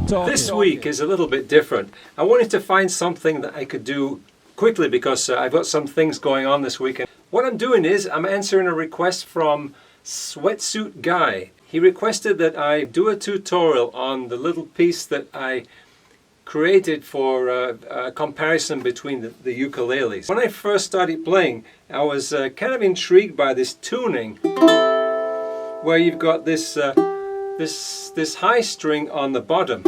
This week is a little bit different. I wanted to find something that I could do quickly because I've got some things going on this weekend. What I'm doing is I'm answering a request from Sweatsuit Guy. He requested that I do a tutorial on the little piece that I created for a comparison between the ukuleles. When I first started playing, I was kind of intrigued by this tuning where you've got this this high string on the bottom.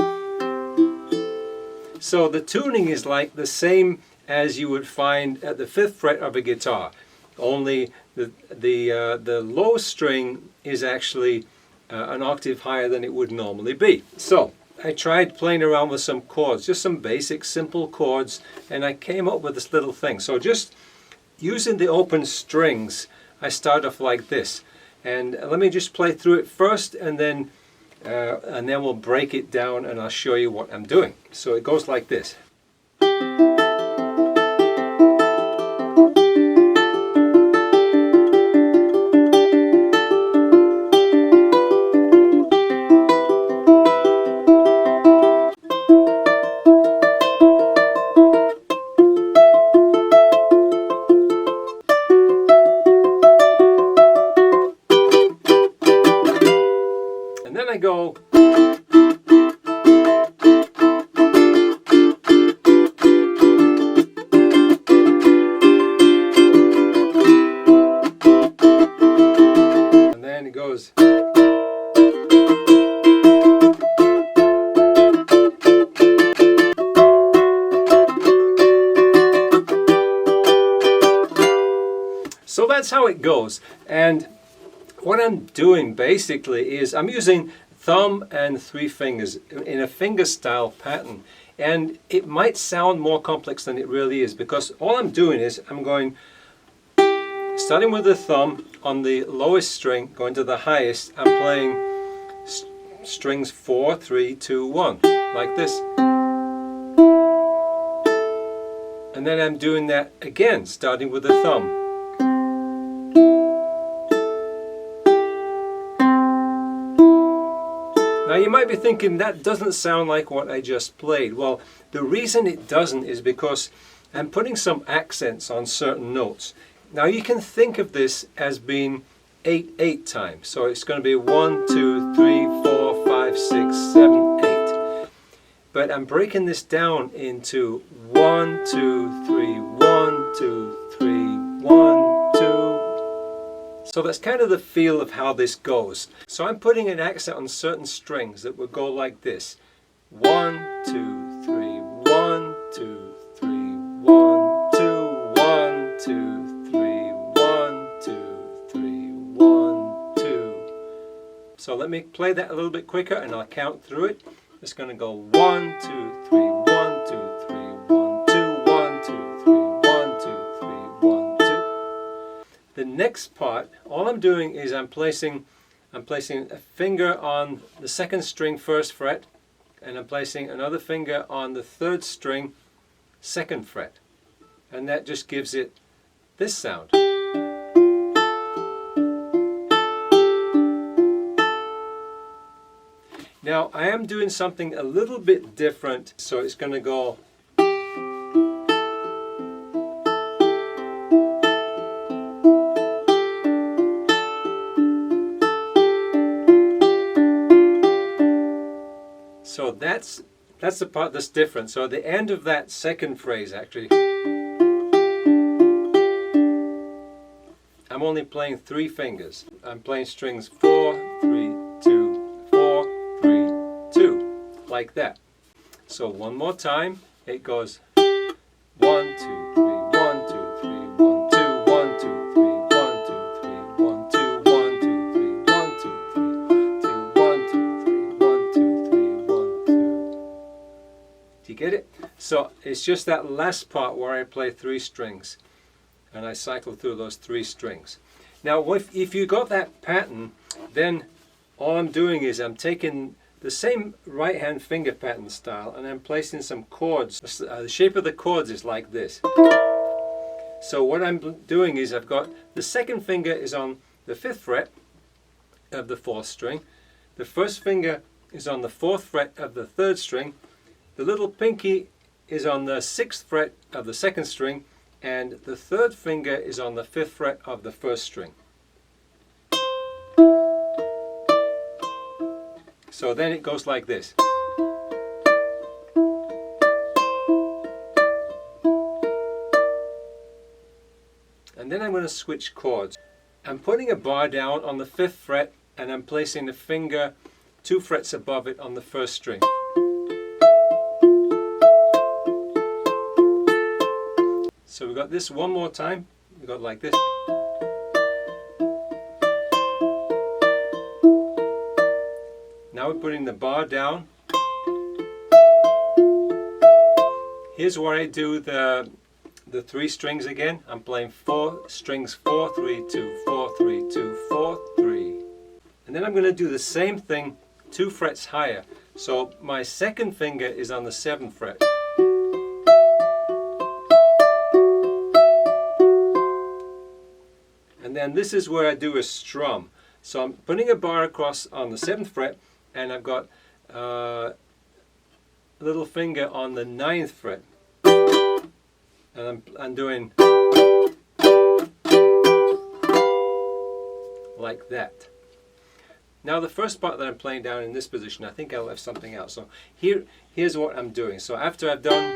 So the tuning is like the same as you would find at the 5th fret of a guitar, only the low string is actually an octave higher than it would normally be. So I tried playing around with some chords, just some basic simple chords, and I came up with this little thing. So just using the open strings, I start off like this. And let me just play through it first, and then we'll break it down and I'll show you what I'm doing. So it goes like this. I go, and then it goes, so that's how it goes. And what I'm doing basically is I'm using thumb and 3 fingers in a fingerstyle pattern, and it might sound more complex than it really is because all I'm doing is I'm going, starting with the thumb on the lowest string, going to the highest. I'm playing strings 4, 3, 2, 1 like this, and then I'm doing that again, starting with the thumb. Now you might be thinking that doesn't sound like what I just played. Well, the reason it doesn't is because I'm putting some accents on certain notes. Now you can think of this as being 8/8 time. So it's going to be 1, 2, 3, 4, 5, 6, 7, 8. But I'm breaking this down into 1, 2, 3, 1, 2, 3, 1, 2. So that's kind of the feel of how this goes. So I'm putting an accent on certain strings that would go like this. 1, 2, 3, 1, 2, 3, 1, 2, 1, 2, 3, 1, 2, 3, 1, 2. So let me play that a little bit quicker and I'll count through it. It's going to go 1, 2, 3, 1, 2, 3, 1, 2, 1, 2, 3, 1, 2, 3, 1, 2. The next part, all I'm doing is I'm placing a finger on the 2nd string 1st fret, and I'm placing another finger on the 3rd string 2nd fret, and that just gives it this sound. Now I am doing something a little bit different, so it's going to go. So that's the part that's different. So at the end of that 2nd phrase, actually, I'm only playing 3 fingers. I'm playing strings 4, 3, 2, 4, 3, 2, like that. So one more time, it goes 1, 2, 3, 1, 2, 3, 1, 2, 1, 2, 3, 1, 2, 3, 1, 2, 1, 2, 3, 1, 2, 3, 2, 1, 2, 3, 1, 2, 3, 1, 2. Do you get it? So it's just that last part where I play 3 strings and I cycle through those 3 strings. Now if you got that pattern, then all I'm doing is I'm taking the same right hand finger pattern style and I'm placing some chords. The shape of the chords is like this. So what I'm doing is I've got the 2nd finger is on the 5th fret of the 4th string. The 1st finger is on the 4th fret of the 3rd string, the little pinky is on the 6th fret of the 2nd string, and the 3rd finger is on the 5th fret of the 1st string. So then it goes like this. And then I'm going to switch chords. I'm putting a bar down on the 5th fret and I'm placing the finger 2 frets above it on the 1st string. So we've got this one more time. We've got like this. Now we're putting the bar down. Here's where I do the 3 strings again. I'm playing 4 strings, 4, 3, 2, 4, 3, 2, 4, 3. And then I'm going to do the same thing 2 frets higher. So my 2nd finger is on the 7th fret. And then this is where I do a strum. So I'm putting a bar across on the 7th fret, and I've got a little finger on the 9th fret. And I'm doing like that. Now the first part that I'm playing down in this position, I think I left something else. So here's what I'm doing. So after I've done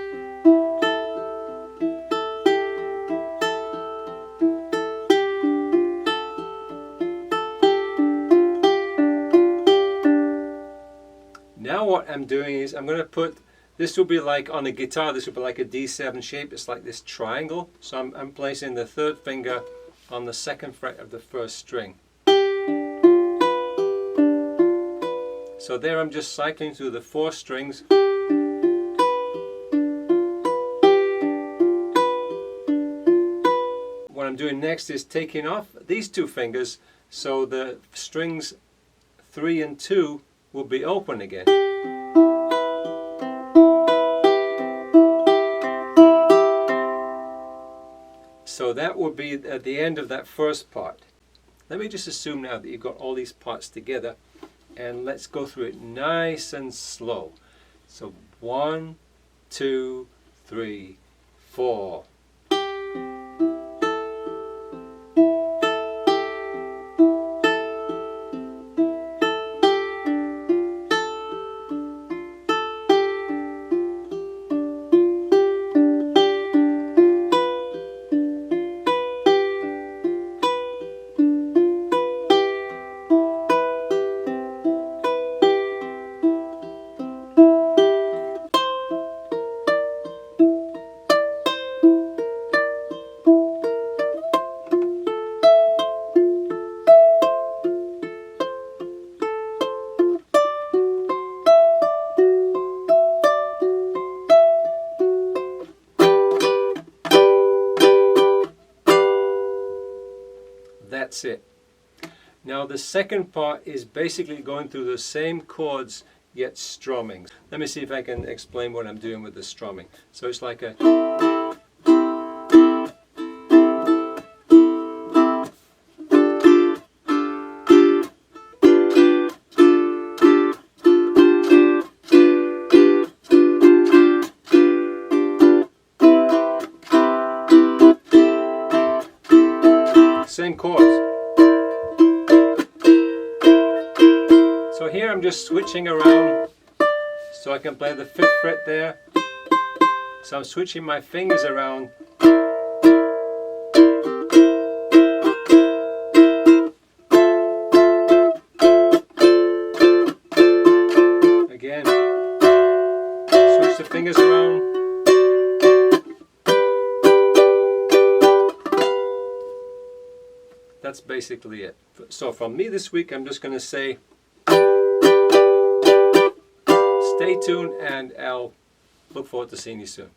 now what I'm doing is I'm going to put, this will be like on a guitar, this will be like a D7 shape. It's like this triangle. So I'm placing the 3rd finger on the 2nd fret of the 1st string. So there I'm just cycling through the 4 strings. What I'm doing next is taking off these 2 fingers so the strings 3 and 2 will be open again. So that will be at the end of that first part. Let me just assume now that you've got all these parts together, and let's go through it nice and slow. So 1, 2, 3, 4. That's it. Now the second part is basically going through the same chords yet strumming. Let me see if I can explain what I'm doing with the strumming. So it's like a same chords. So here I'm just switching around so I can play the 5th fret there. So I'm switching my fingers around. Again, switch the fingers around. That's basically it. So from me this week, I'm just going to say stay tuned, and I'll look forward to seeing you soon.